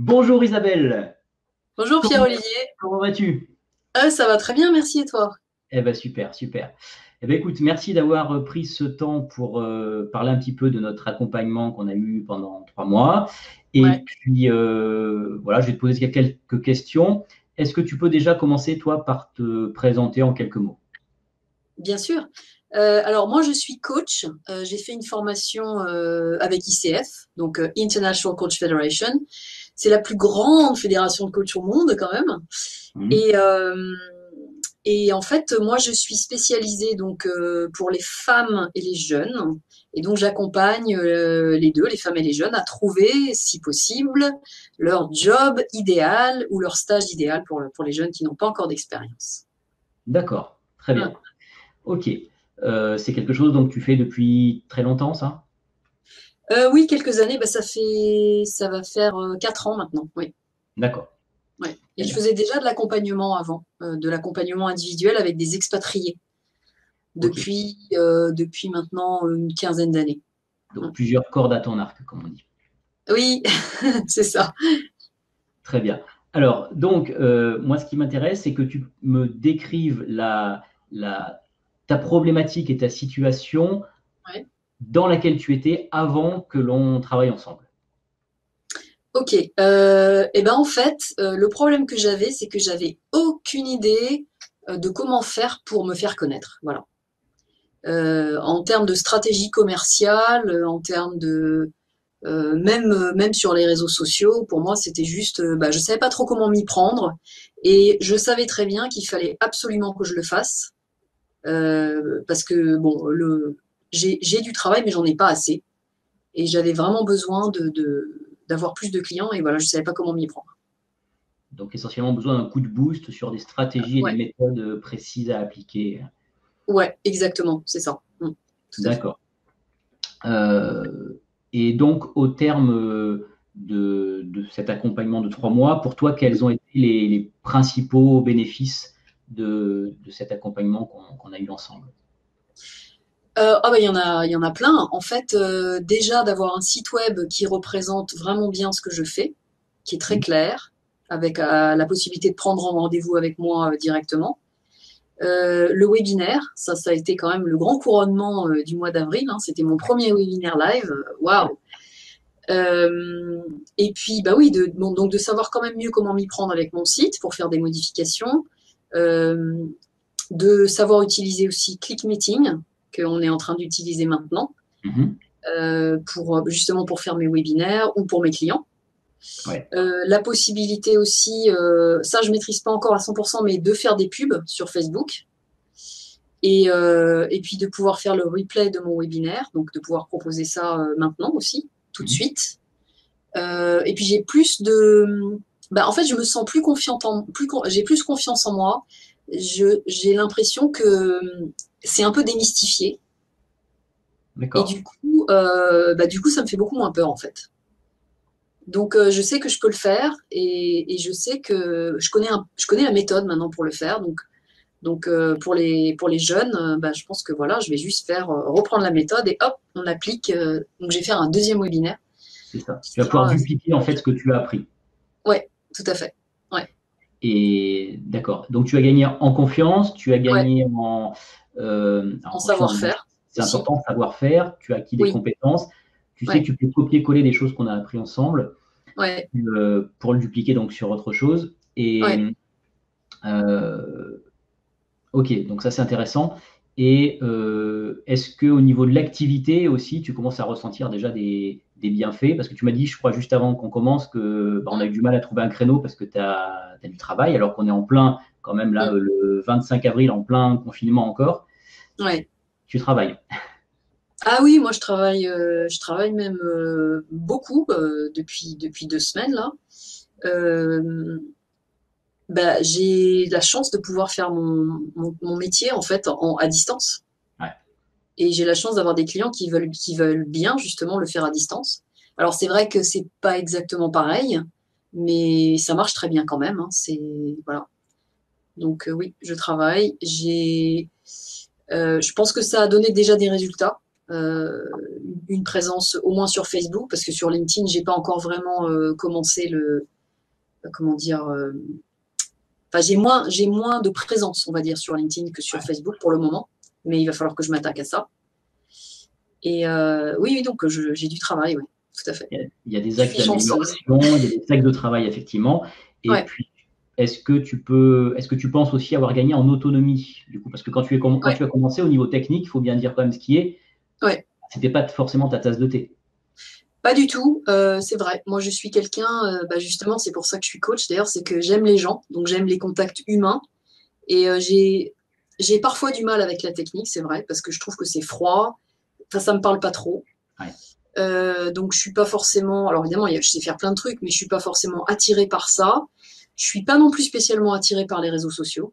Bonjour Isabelle, Bonjour comment, Pierre-Olivier. comment vas-tu? Ça va très bien, merci et toi? Eh ben super, super. Eh ben écoute, merci d'avoir pris ce temps pour parler un petit peu de notre accompagnement qu'on a eu pendant 3 mois. Et Ouais, puis voilà, je vais te poser quelques questions. Est-ce que tu peux déjà commencer toi par te présenter en quelques mots? bien sûr. Alors moi je suis coach. J'ai fait une formation avec ICF, donc International Coach Federation. C'est la plus grande fédération de coachs au monde quand même. Mhm. Et, euh, et en fait moi je suis spécialisée donc pour les femmes et les jeunes. Et donc j'accompagne les deux, les femmes et les jeunes, à trouver, si possible, leur job idéal ou leur stage idéal pour les jeunes qui n'ont pas encore d'expérience. D'accord, très bien. Ok. C'est quelque chose donc tu fais depuis très longtemps, ça? Oui, quelques années, bah, ça va faire 4 ans maintenant. Oui, D'accord, ouais. Et très je bien. faisais déjà de l'accompagnement avant, de l'accompagnement individuel avec des expatriés Ok. depuis maintenant une quinzaine d'années. Donc plusieurs cordes à ton arc, comme on dit. Oui, c'est ça. Très bien. Alors, donc, moi, ce qui m'intéresse, c'est que tu me décrives la- ta problématique et ta situation Ouais. dans laquelle tu étais avant que l'on travaille ensemble. Ok. Et ben en fait, le problème que j'avais, c'est que j'avais aucune idée de comment faire pour me faire connaître. Voilà. En termes de stratégie commerciale, en termes de même sur les réseaux sociaux, pour moi, c'était juste, bah, je savais pas trop comment m'y prendre, et je savais très bien qu'il fallait absolument que je le fasse, parce que bon, j'ai du travail, mais j'en ai pas assez, et j'avais vraiment besoin d'avoir plus de clients, et voilà, je savais pas comment m'y prendre. Donc, essentiellement, besoin d'un coup de boost sur des stratégies et des Ouais, méthodes précises à appliquer. ouais, exactement, c'est ça. Tout à fait. D'accord. Et donc, au terme de cet accompagnement de 3 mois, pour toi, quels ont été les principaux bénéfices de cet accompagnement qu'on a eu ensemble? Ah bah il y en a plein. En fait, déjà d'avoir un site web qui représente vraiment bien ce que je fais, qui est très Mhm. clair, avec la possibilité de prendre rendez-vous avec moi directement. Le webinaire, ça a été quand même le grand couronnement du mois d'avril, hein. C'était mon premier webinaire live. Waouh! Et puis, bah oui, bon, donc de savoir quand même mieux comment m'y prendre avec mon site pour faire des modifications. Euh, de savoir utiliser aussi ClickMeeting, qu'on est en train d'utiliser maintenant, Mhm. justement pour faire mes webinaires ou pour mes clients. Ouais. La possibilité aussi, ça je maîtrise pas encore à 100%, mais de faire des pubs sur Facebook. Et puis de pouvoir faire le replay de mon webinaire, donc de pouvoir proposer ça maintenant aussi, tout de Mhm. suite. Et puis j'ai plus de, bah, en fait je me sens plus confiante j'ai plus confiance en moi. J'ai l'impression que c'est un peu démystifié, et D'accord. du coup ça me fait beaucoup moins peur en fait. Donc je sais que je peux le faire, et je sais que je connais la méthode maintenant pour le faire. Donc pour les jeunes, bah, je pense que voilà, je vais juste reprendre la méthode et hop, on applique. Donc je vais faire un deuxième webinaire C'est ça. qui Tu vas pouvoir sera dupliquer en fait ce que tu as appris. ouais, tout à fait. Ouais, Et d'accord. Donc tu as gagné en confiance, tu as ouais, gagné en en confiance. Bon, savoir-faire c'est aussi. important, savoir-faire. Tu as acquis des Oui, compétences. Tu sais que ouais, tu peux copier-coller des choses qu'on a appris ensemble ouais, pour le dupliquer donc sur autre chose. ouais. Et euh, ok, donc ça c'est intéressant. Et est-ce que au niveau de l'activité aussi, tu commences à ressentir déjà des bienfaits? Parce que tu m'as dit, je crois, juste avant qu'on commence, que bah, on a eu du mal à trouver un créneau parce que tu as du travail, alors qu'on est en plein, quand même là, Mm. le 25 avril, en plein confinement encore. Ouais. Tu travailles. Ah oui, moi je travaille même beaucoup depuis 2 semaines là. Euh, Bah, j'ai la chance de pouvoir faire mon métier en fait à distance. Ouais. Et j'ai la chance d'avoir des clients qui veulent bien justement le faire à distance. Alors c'est vrai que c'est pas exactement pareil, mais ça marche très bien quand même, hein. Voilà. Donc oui, je travaille. Je pense que ça a donné déjà des résultats. euh, une présence au moins sur Facebook, parce que sur LinkedIn, j'ai pas encore vraiment commencé comment dire, enfin, j'ai moins de présence, on va dire, sur LinkedIn que sur Facebook pour le moment, mais il va falloir que je m'attaque à ça. Et oui, oui, donc j'ai du travail, oui, tout à fait. Il y a des Je axes suis chanceuse. d'amélioration, il y a des axes de travail, effectivement. Et Ouais, puis, est-ce que tu penses aussi avoir gagné en autonomie, du coup, parce que quand ouais, tu as commencé au niveau technique, il faut bien dire quand même ce qui est, ouais. c'était pas forcément ta tasse de thé. Pas du tout, c'est vrai. Moi, je suis quelqu'un, bah, justement, c'est pour ça que je suis coach d'ailleurs, c'est que j'aime les gens, donc j'aime les contacts humains. Et j'ai parfois du mal avec la technique, c'est vrai, parce que je trouve que c'est froid. Enfin, ça me parle pas trop. Ouais. Donc, je suis pas forcément. Alors, évidemment, je sais faire plein de trucs, mais je suis pas forcément attirée par ça. Je suis pas non plus spécialement attirée par les réseaux sociaux.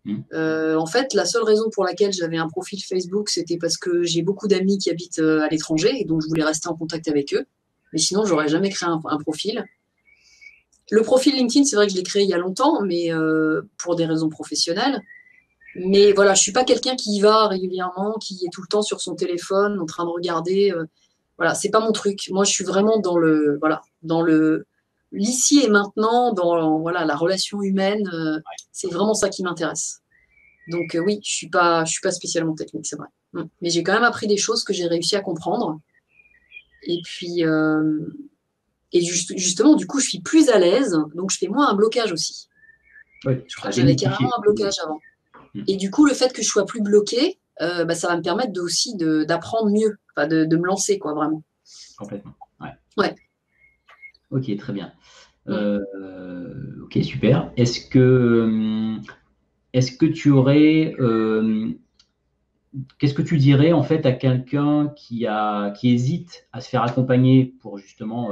Hmm. En fait, la seule raison pour laquelle j'avais un profil Facebook, c'était parce que j'ai beaucoup d'amis qui habitent à l'étranger et donc je voulais rester en contact avec eux. Mais sinon, j'aurais jamais créé un profil. Le profil LinkedIn, c'est vrai que je l'ai créé il y a longtemps, mais pour des raisons professionnelles. Mais voilà, je suis pas quelqu'un qui y va régulièrement, qui est tout le temps sur son téléphone en train de regarder. Voilà, c'est pas mon truc. Moi, je suis vraiment voilà, dans le l'ici et maintenant, dans voilà la relation humaine. C'est vraiment ça qui m'intéresse. Donc oui, je suis pas spécialement technique, c'est vrai. Mais j'ai quand même appris des choses que j'ai réussi à comprendre. Et puis justement, du coup, je suis plus à l'aise, donc je fais moins un blocage aussi. Oui, Je crois à que j'avais carrément démystifier. un blocage avant. Hmm. Et du coup, le fait que je sois plus bloquée, bah, ça va me permettre aussi d'apprendre mieux, enfin, de me lancer, quoi, vraiment. Complètement. Ouais. Ouais. Ok, très bien. Mm. Ok, super. Est-ce que tu aurais, qu'est-ce que tu dirais en fait à quelqu'un qui hésite à se faire accompagner pour justement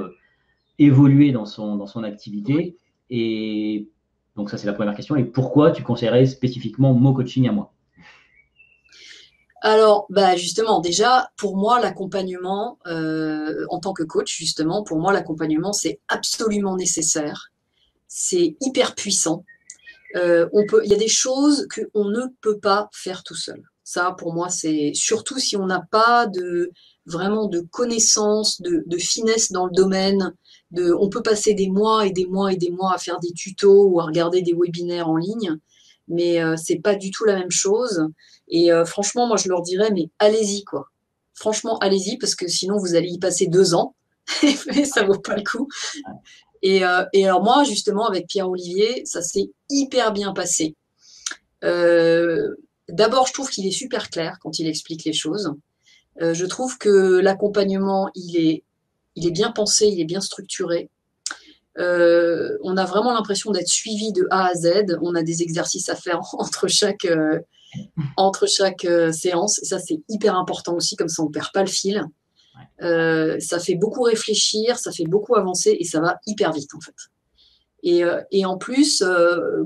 évoluer dans son activité? Et donc ça c'est la première question. Et pourquoi tu conseillerais spécifiquement mon coaching à moi? Alors, bah justement, déjà, pour moi, l'accompagnement, en tant que coach, justement, pour moi, l'accompagnement, c'est absolument nécessaire. C'est hyper puissant. Il y a des choses qu'on ne peut pas faire tout seul. Ça, pour moi, c'est surtout si on n'a pas vraiment de connaissances, de finesse dans le domaine. On peut passer des mois et des mois et des mois à faire des tutos ou à regarder des webinaires en ligne, mais c'est pas du tout la même chose. Et franchement, moi, je leur dirais, mais allez-y, quoi. Franchement, allez-y, parce que sinon, vous allez y passer 2 ans et ça vaut pas le coup. Et alors moi, justement, avec Pierre-Olivier, ça s'est hyper bien passé. Euh, D'abord, je trouve qu'il est super clair quand il explique les choses. Je trouve que l'accompagnement, il est bien pensé, il est bien structuré. On a vraiment l'impression d'être suivi de A à Z. On a des exercices à faire entre chaque séance. Et ça, c'est hyper important aussi, comme ça, on ne perd pas le fil. Ça fait beaucoup réfléchir, ça fait beaucoup avancer et ça va hyper vite, en fait. Et en plus,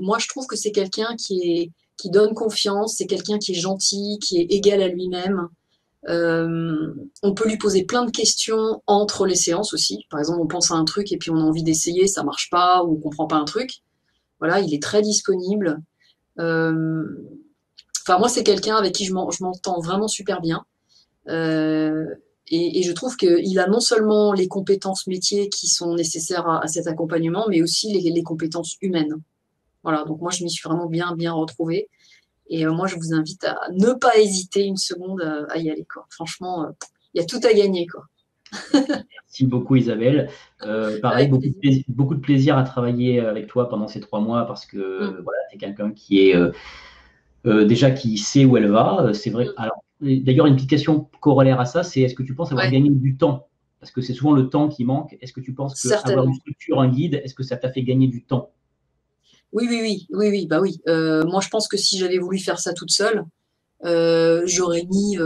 moi, je trouve que c'est quelqu'un qui donne confiance, c'est quelqu'un qui est gentil, qui est égal à lui-même. On peut lui poser plein de questions entre les séances aussi. Par exemple, on pense à un truc et puis on a envie d'essayer, ça marche pas ou on comprend pas un truc. Voilà, il est très disponible. Euh, Enfin, moi, c'est quelqu'un avec qui je m'entends vraiment super bien. Euh, et je trouve qu'il a non seulement les compétences métiers qui sont nécessaires à cet accompagnement, mais aussi les compétences humaines. Voilà, donc moi je m'y suis vraiment bien bien retrouvée. Et moi je vous invite à ne pas hésiter une seconde à y aller, quoi. Franchement, il y a tout à gagner, quoi. Merci beaucoup Isabelle. Pareil, Avec plaisir. beaucoup de plaisir à travailler avec toi pendant ces 3 mois parce Mm, que voilà, tu es quelqu'un qui est déjà qui sait où elle va. C'est vrai. mm. Alors, d'ailleurs, une petite question corollaire à ça, c'est est-ce que tu penses avoir Ouais, gagné du temps? Parce que c'est souvent le temps qui manque. Est-ce que tu penses qu'avoir une certainement. structure, un guide, est-ce que ça t'a fait gagner du temps? Oui, oui, oui, oui, oui, bah oui. Moi je pense que si j'avais voulu faire ça toute seule, j'aurais mis,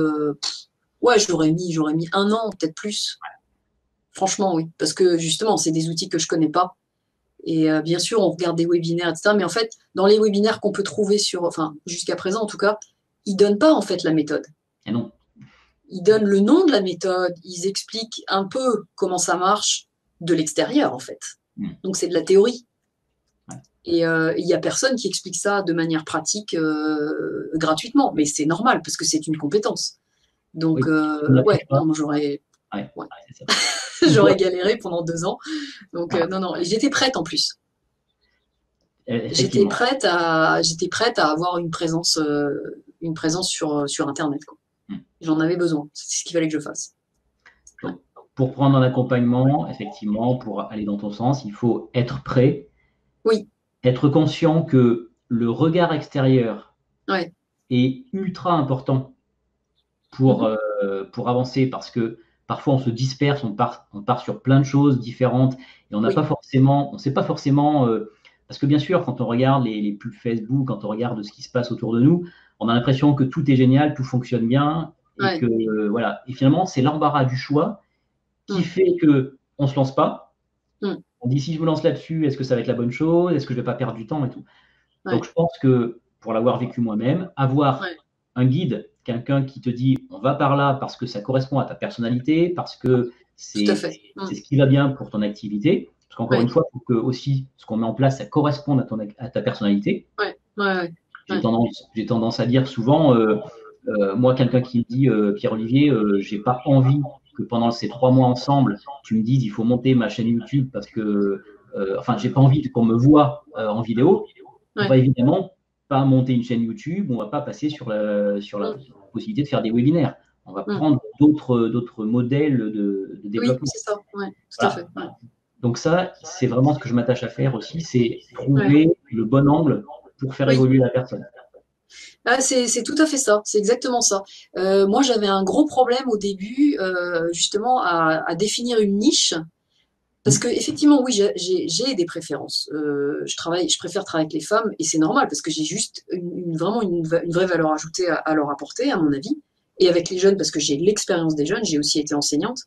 ouais, j'aurais mis 1 an, peut-être plus. Franchement, oui, parce que justement, c'est des outils que je connais pas. Et bien sûr, on regarde des webinaires, etc. Mais en fait, dans les webinaires qu'on peut trouver enfin, jusqu'à présent en tout cas, ils donnent pas en fait la méthode. Eh non. Ils donnent le nom de la méthode, ils expliquent un peu comment ça marche de l'extérieur en fait. Hmm. Donc c'est de la théorie. Ouais. Et il y a personne qui explique ça de manière pratique gratuitement. Mais c'est normal parce que c'est une compétence. Donc, Oui, si tu ne l'appliques ouais, pas, non, moi j'aurais ouais, ouais, c'est ça. Si toi, j'aurais galéré pendant 2 ans. Donc, voilà, non, non, et j'étais prête en plus. effectivement. J'étais prête à avoir une présence sur Internet, quoi. Mm. J'en avais besoin. C'est ce qu'il fallait que je fasse. Ouais. Donc, pour prendre un accompagnement, effectivement, pour aller dans ton sens, il faut être prêt, Oui, être conscient que le regard extérieur ouais. est ultra important Mhm. pour avancer parce que parfois on se disperse, on part sur plein de choses différentes et on n'a pas Oui, forcément, on sait pas forcément, parce que bien sûr, quand on regarde les pubs Facebook, quand on regarde ce qui se passe autour de nous, on a l'impression que tout est génial, tout fonctionne bien et que ouais. voilà. Et finalement, c'est l'embarras du choix qui Mm, fait que on se lance pas. mm, On dit si je me lance là-dessus, est-ce que ça va être la bonne chose? Est-ce que je vais pas perdre du temps et tout? Donc, ouais, je pense que pour l'avoir vécu moi-même, avoir ouais. un guide, quelqu'un qui te dit on va par là parce que ça correspond à ta personnalité, parce que Tout à c'est fait. Mm, ce qui va bien pour ton activité. Parce qu'encore une ouais, fois, il faut que aussi ce qu'on met en place, ça corresponde à ta personnalité. ouais, ouais, ouais, ouais. J'ai tendance à dire souvent, moi, quelqu'un qui me dit Pierre-Olivier, j'ai pas envie que pendant ces 3 mois ensemble, tu me dises il faut monter ma chaîne YouTube parce que, enfin, j'ai pas envie qu'on me voit en vidéo. On Ouais. va évidemment pas monter une chaîne YouTube, on va pas passer sur la Mm, possibilité de faire des webinaires. On va mm. prendre d'autres modèles de Oui, développement. c'est ça. Ouais, tout à Voilà. fait. Ouais. Donc ça, c'est vraiment ce que je m'attache à faire aussi, c'est Ouais. trouver le bon angle pour faire Oui. évoluer la personne. Ah, c'est tout à fait ça, c'est exactement ça. Moi, j'avais un gros problème au début, justement, à définir une niche, parce que Hmm. effectivement, oui, j'ai des préférences. Je préfère travailler avec les femmes, et c'est normal, parce que j'ai juste vraiment une vraie valeur ajoutée à leur apporter, à mon avis. Et avec les jeunes, parce que j'ai l'expérience des jeunes, j'ai aussi été enseignante,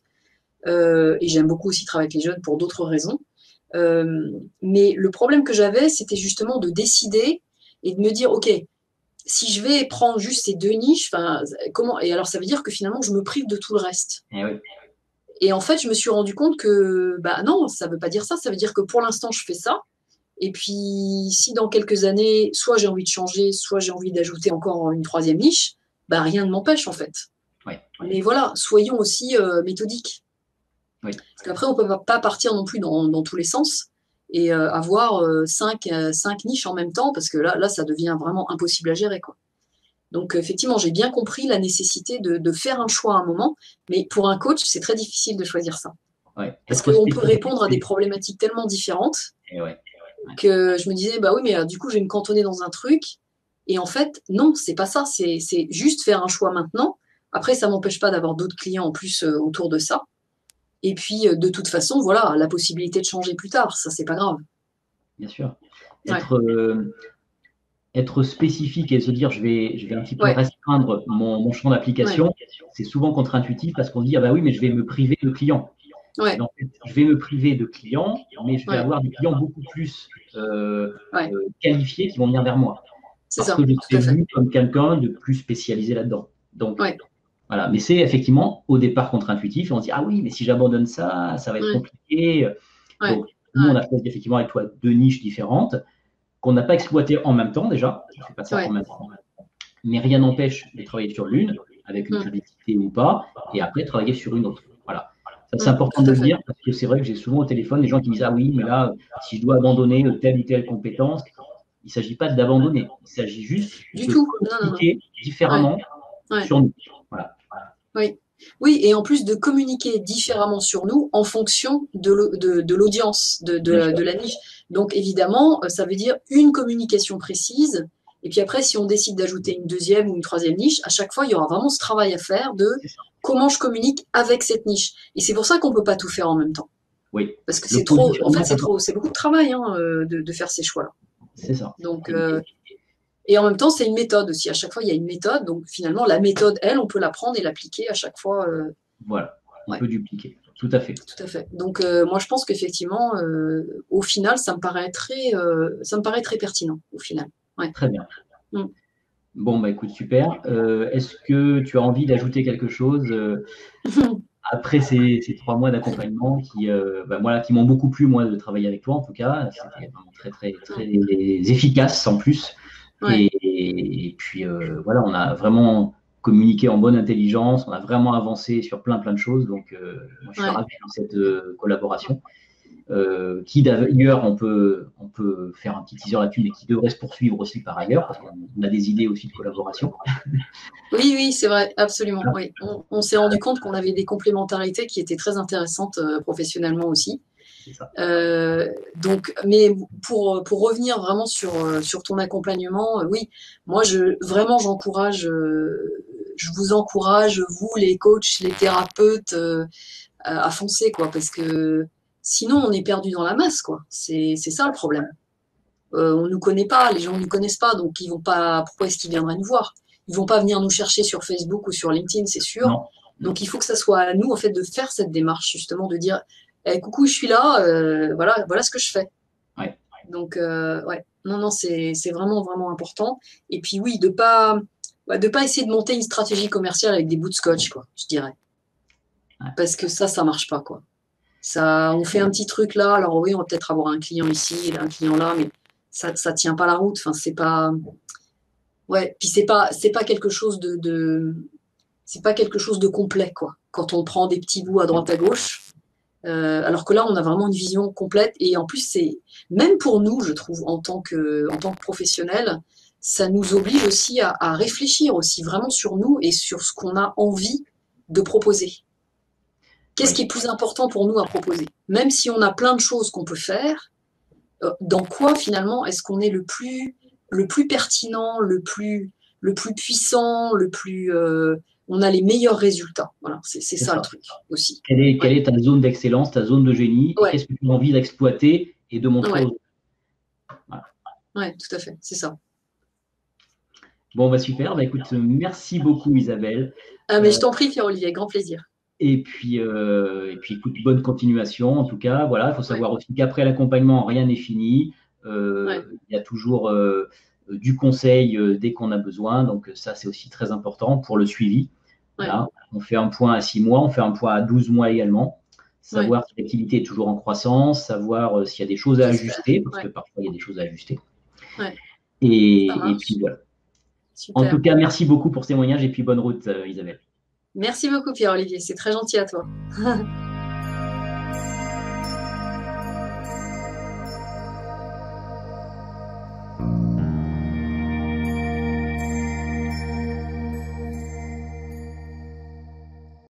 et j'aime beaucoup aussi travailler avec les jeunes pour d'autres raisons. Euh, mais le problème que j'avais, c'était justement de décider et de me dire, ok, si je vais prendre juste ces deux niches, enfin, comment? Et alors, ça veut dire que finalement, je me prive de tout le reste. Eh oui, Et en fait, je me suis rendu compte que, bah non, ça veut pas dire ça. Ça veut dire que pour l'instant, je fais ça. Et puis, si dans quelques années, soit j'ai envie de changer, soit j'ai envie d'ajouter encore une troisième niche, bah rien ne m'empêche en fait. oui, Mais voilà, soyons aussi méthodiques. oui, Parce qu'après, on peut pas partir non plus dans tous les sens et avoir cinq niches en même temps, parce que là, ça devient vraiment impossible à gérer, quoi. Donc, effectivement, j'ai bien compris la nécessité de faire un choix à un moment, mais pour un coach, c'est très difficile de choisir ça. oui. Parce Être qu'on peut spécifique, répondre à des problématiques tellement différentes eh ouais, ouais. que je me disais, bah oui, mais du coup, je vais me cantonner dans un truc. Et en fait, non, c'est pas ça. C'est juste faire un choix maintenant. Après, ça m'empêche pas d'avoir d'autres clients en plus autour de ça. Et puis, de toute façon, voilà, la possibilité de changer plus tard, ça, c'est pas grave. Bien sûr. Ouais, Être, être spécifique et se dire je vais un petit peu ouais, restreindre mon champ ouais, d'application, c'est souvent contre-intuitif parce qu'on se dit ah bah oui, mais je vais me priver de clients. Et ouais, en fait, je vais me priver de clients, mais je vais ouais, avoir des clients beaucoup plus ouais, qualifiés qui vont venir vers moi c'est parce ça, que je tout serai à fait. vu comme quelqu'un de plus spécialisé là-dedans. Donc, Ouais, voilà. Mais c'est effectivement au départ contre-intuitif. Et on se dit, ah oui, mais si j'abandonne ça, ça va être ouais, compliqué. ouais, Donc, nous, on a choisi effectivement avec toi deux niches différentes qu'on n'a pas exploitées en même temps déjà. On ne fait pas ça en ouais. même temps. Mais rien n'empêche de travailler sur l'une, avec une Mm, publicité ou pas, et après travailler sur une autre. Voilà. Ça, c'est important tout de à le fait. dire parce que c'est vrai que j'ai souvent au téléphone des gens qui me disent, ah oui, mais là, si je dois abandonner telle ou telle compétence, il ne s'agit pas d'abandonner. Il s'agit juste Du de tout. Non, non, non. communiquer Ouais, différemment ouais. sur nous. Voilà. Oui. Oui, et en plus de communiquer différemment sur nous en fonction de l'audience, Bien sûr. de la niche. Donc évidemment, ça veut dire une communication précise. Et puis après, si on décide d'ajouter une deuxième ou une troisième niche, à chaque fois, il y aura vraiment ce travail à faire de C'est ça. comment je communique avec cette niche. Et c'est pour ça qu'on ne peut pas tout faire en même temps. Oui. Parce que Le c'est trop, en fait, positionnement, d'abord. c'est beaucoup de travail hein, de faire ces choix-là. C'est ça. Donc, Et et en même temps, c'est une méthode aussi. À chaque fois, il y a une méthode. Donc finalement, la méthode, elle, on peut la prendre et l'appliquer à chaque fois. voilà. On Ouais. peut dupliquer. Tout à fait. Tout à fait. Donc moi je pense qu'effectivement, au final, ça me paraît très pertinent au final. Ouais. Très bien. Mm. Bon, bah écoute, super. Est-ce que tu as envie d'ajouter quelque chose après ces 3 mois d'accompagnement bah, voilà, qui m'ont beaucoup plu, moi, de travailler avec toi, en tout cas. C'était vraiment très, très, très efficace en plus. Ouais. Et puis, voilà, on a vraiment. communiqué en bonne intelligence. On a vraiment avancé sur plein de choses. Donc, moi, je suis Ouais. ravi dans cette collaboration. Qui d'ailleurs, on peut faire un petit teaser là-dessus, mais qui devrait se poursuivre aussi par ailleurs, parce qu'on a des idées aussi de collaboration. Oui, oui, c'est vrai, absolument. Oui. On s'est rendu compte qu'on avait des complémentarités qui étaient très intéressantes professionnellement aussi. C'est ça. Donc, mais pour revenir vraiment sur ton accompagnement, oui, moi vraiment je vous encourage, vous les coachs, les thérapeutes, à foncer quoi, parce que sinon on est perdu dans la masse quoi. C'est ça le problème. On nous connaît pas, les gens nous connaissent pas, donc ils vont pas. Pourquoi est-ce qu'ils viendraient nous voir? Ils vont pas venir nous chercher sur Facebook ou sur LinkedIn, c'est sûr. Non, non. Donc il faut que ça soit à nous en fait de faire cette démarche justement de dire eh, coucou, je suis là, voilà ce que je fais. Ouais. Donc ouais, non, c'est vraiment important. Et puis oui, de pas essayer de monter une stratégie commerciale avec des bouts de scotch quoi, je dirais, Ouais. parce que ça marche pas quoi. Ça, on fait un petit truc là, alors oui, on va peut-être avoir un client ici, un client là, mais ça tient pas la route. Enfin, c'est pas, ouais. Puis c'est pas quelque chose c'est pas quelque chose de complet quoi. Quand on prend des petits bouts à droite à gauche, alors que là, on a vraiment une vision complète. Et en plus, c'est même pour nous, je trouve, en tant que professionnels, ça nous oblige aussi à réfléchir aussi vraiment sur nous et sur ce qu'on a envie de proposer. Qu'est-ce qui Oui. est plus important pour nous à proposer? Même si on a plein de choses qu'on peut faire, dans quoi finalement est-ce qu'on est le plus pertinent, le plus puissant, on a les meilleurs résultats. Voilà, c'est C'est ça le ça. truc aussi. Quelle Ouais, est ta zone d'excellence, ta zone de génie, et ouais, qu'est-ce que tu as envie d'exploiter et de montrer aux ouais, autres. Voilà. ouais, tout à fait, c'est ça. Bon, bah super. Bah, écoute, merci beaucoup, Isabelle. Ah, mais Euh, je t'en prie, Pierre-Olivier, avec grand plaisir. et puis, écoute, bonne continuation. En tout cas, voilà, il faut Ouais, savoir aussi qu'après l'accompagnement, rien n'est fini. ouais, Il y a toujours du conseil dès qu'on a besoin. Donc, ça, c'est aussi très important pour le suivi. ouais, Voilà. On fait un point à 6 mois, on fait un point à 12 mois également. ouais, Savoir si l'activité est toujours en croissance, savoir s'il y a des choses à j'espère. ajuster, parce que Ouais, parfois, il y a des choses à ajuster. ouais, ça Et puis, marche. voilà. En tout Super. cas, merci beaucoup pour ce témoignage et puis bonne route, Isabelle. Merci beaucoup, Pierre-Olivier, c'est très gentil à toi.